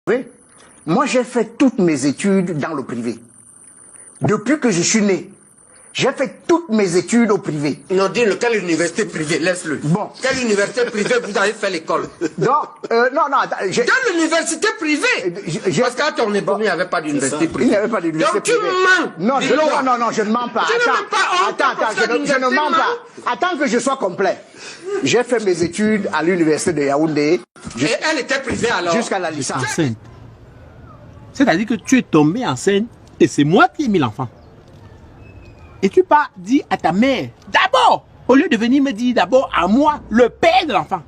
Oui. Moi, j'ai fait toutes mes études dans le privé. Depuis que je suis né, j'ai fait toutes mes études au privé. Non, dis-le, quelle université privée? Laisse-le. Bon. Quelle université privée vous avez fait l'école? Non, non. Quelle université privée? Parce qu'à ton époque, il n'y avait pas d'université privée. Il n'y avait pas d'université privée. Donc tu mens. Non, je ne mens pas. Je ne mens pas. Attends que je sois complet. J'ai fait mes études à l'université de Yaoundé. Et elle était privée alors? Jusqu'à la licence. Enceinte. C'est-à-dire que tu es tombé enceinte et c'est moi qui ai mis l'enfant. Et tu pas dit à ta mère, d'abord, au lieu de venir me dire d'abord à moi, le père de l'enfant.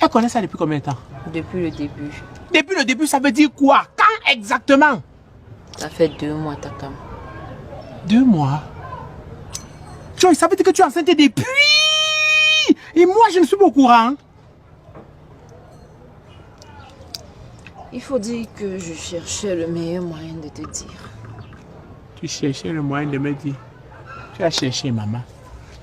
Elle connaît ça depuis combien de temps? Depuis le début. Depuis le début, ça veut dire quoi? Quand exactement? Ça fait 2 mois, Takam. 2 mois? Joy, ça veut dire que tu es enceinte depuis. Et moi, je ne suis pas au courant. Il faut dire que je cherchais le meilleur moyen de te dire. Tu cherchais le moyen de me dire. Tu as cherché, maman.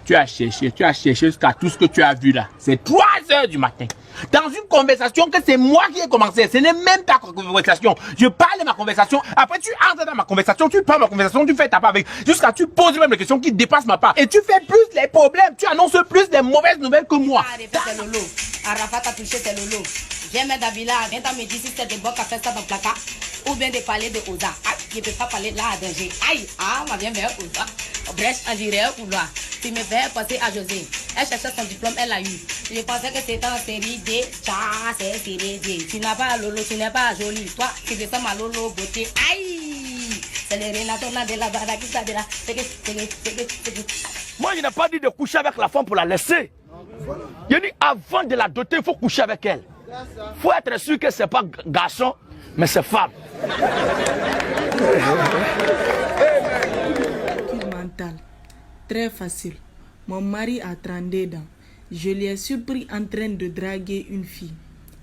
Tu as cherché jusqu'à tout ce que tu as vu là. C'est 3 heures du matin. Dans une conversation que c'est moi qui ai commencé. Ce n'est même pas une conversation. Je parle de ma conversation. Après, tu entres dans ma conversation. Tu parles de ma conversation. Tu fais ta part avec. Jusqu'à tu poses même des questions qui dépassent ma part. Et tu fais plus les problèmes. Tu annonces plus les mauvaises nouvelles que moi. Arafat a touché tes lolos. J'aime Davila. Viens t'en me dire si c'est des bocs à faire ça dans le placard. Ou bien de parler de Oza. Aïe, je ne peux pas parler là à danger. Aïe, ma bien vers Oza. Brèche en dirait ou là. Tu me fais penser à José. Elle cherchait son diplôme, elle l'a eu. Je pensais que c'était en série D. C'est série D. Tu n'as pas Lolo, tu n'es pas jolie. Toi, tu descends ma Lolo beauté. Aïe, c'est le Renatona de la Barakista de la. Moi, je n'ai pas dit de coucher avec la femme pour la laisser. Je dis avant de la doter, il faut coucher avec elle. Il faut être sûr que ce n'est pas garçon, mais c'est femme. Mental. Très facile. Mon mari a 32 ans. Je l'ai surpris en train de draguer une fille.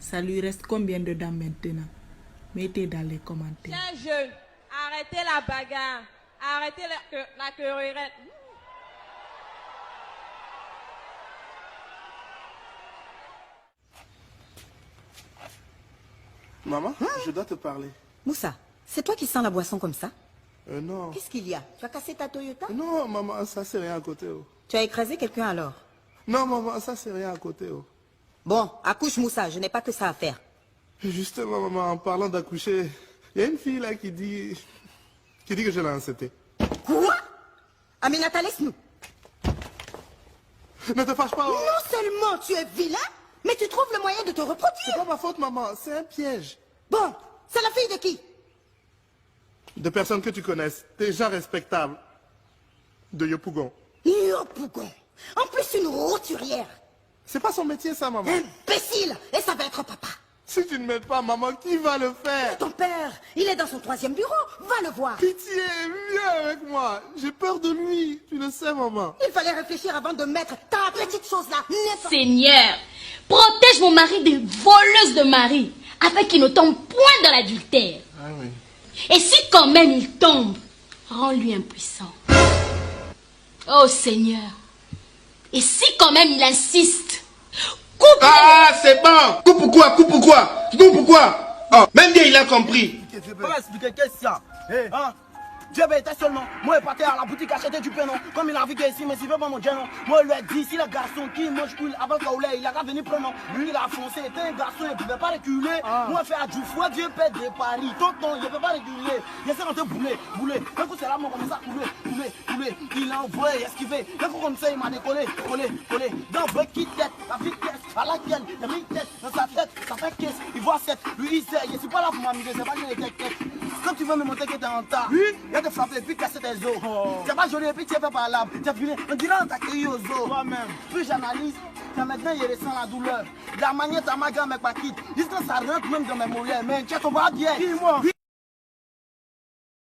Ça lui reste combien de dents maintenant? Mettez dans les commentaires. Tiens, jeunes, arrêtez la bagarre. Arrêtez la querelle. Maman, je dois te parler. Moussa, c'est toi qui sens la boisson comme ça? Non. Qu'est-ce qu'il y a? Tu as cassé ta Toyota? Non, maman, ça c'est rien à côté. Oh. Tu as écrasé quelqu'un alors? Non, maman, ça c'est rien à côté. Oh. Bon, accouche Moussa, je n'ai pas que ça à faire. Justement, maman, en parlant d'accoucher, il y a une fille là qui dit que je l'ai enceintée. Quoi? Aminata, laisse-nous. Ne te fâche pas. Oh. Non seulement tu es vilain, mais tu trouves le moyen de te reproduire. C'est pas ma faute, maman, c'est un piège. Bon, c'est la fille de qui? De personnes que tu connaisses, des gens respectables. De Yopougon. Yopougon. En plus, une roturière. C'est pas son métier, ça, maman. Imbécile. Et ça va être papa. Si tu ne m'aides pas, maman, qui va le faire? Ton père, il est dans son 3e bureau. Va le voir. Pitié, viens avec moi. J'ai peur de lui. Tu le sais, maman. Il fallait réfléchir avant de mettre ta petite chose là. Seigneur, protège mon mari des voleuses de mari, afin qu'il ne tombe point dans l'adultère. Ah oui. Et si quand même il tombe, rends-lui impuissant. Oh Seigneur. Et si quand même il insiste, coupe. Ah, c'est bon. Coupe pourquoi? Coupe pourquoi? Coupe pourquoi? Oh, même Dieu, il a compris. On va expliquer qu'est-ce que c'est ça. Hein? Dieu était seulement. Moi, je partais à la boutique acheter du pain, non. Comme il a vu qu'ici, mais s'il veut pas mon Dieu, non. Moi, je lui ai dit, si le garçon qui mange huile avant le lait, il a qu'à venir prendre. Lui, il a foncé, il était un garçon, il ne pouvait pas reculer. Moi, je fais du foie, Dieu pète des paris. Tonton, il ne peut pas reculer. Il essaie de bouler. Un coup, c'est là, moi, comme ça, couler. Il a envoyé, esquivé. Un coup, comme ça, il m'a décollé, collé. Dans le qui tête, la vitesse, à laquelle, il a mis tête, dans sa tête, ça fait caisse. Il voit 7. Lui, il sait, je ne suis pas là pour m'amuser, c'est pas que les têtes. Quand tu veux me montrer que tu es en retard, il va te frapper et puis casser tes os. Tu n'es pas joli et puis tu es fait par là. Tu as fini. On dirait qu'on t'a crié aux os. Toi-même. Puis j'analyse. Maintenant, il ressent la douleur. La manière dont ma gamme est pas quitte. Juste ça rentre même dans mes mollets. Mais tu comprends bien. Dis-moi.